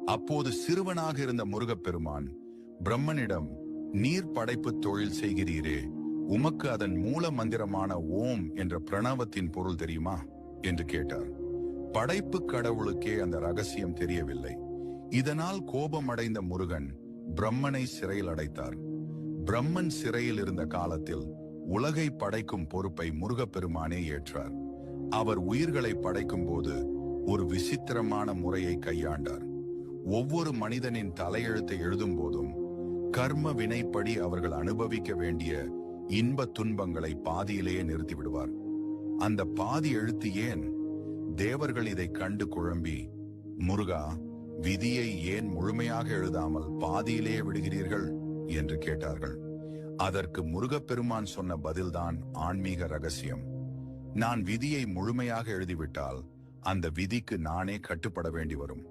அப்போது சிறுவனாக இருந்த முருகப்பெருமான் பிரம்மனிடம், நீர் படைப்பு தொழில் செய்கிறீரே, உமக்கு அதன் மூல மந்திரமான ஓம் என்ற பிரணவத்தின் பொருள் தெரியுமா என்று கேட்டார். படைப்பு கடவுளுக்கே அந்த ரகசியம் தெரியவில்லை. இதனால் கோபமடைந்த முருகன் பிரம்மனை சிறையில் அடைத்தார். பிரம்மன் சிறையில் இருந்த காலத்தில் உலகை படைக்கும் பொறுப்பை முருகப்பெருமானே ஏற்றார். அவர் உயிர்களை படைக்கும் போது ஒரு விசித்திரமான முறையை கையாண்டார். ஒவ்வொரு மனிதனின் தலையெழுத்தை எழுதும் போதும் கர்ம வினைப்படி அவர்கள் அனுபவிக்க வேண்டிய இன்ப துன்பங்களை பாதியிலேயே நிறுத்திவிடுவார். அந்த பாதி எழுத்து ஏன்? தேவர்கள் இதை கண்டு குழம்பி, முருகா, விதியை ஏன் முழுமையாக எழுதாமல் பாதியிலேயே விடுகிறீர்கள் என்று கேட்டார்கள். அதற்கு முருகப்பெருமான் சொன்ன பதில்தான் ஆன்மீக ரகசியம். நான் விதியை முழுமையாக எழுதிவிட்டால் அந்த விதிக்கு நானே கட்டுப்பட வேண்டி வரும்.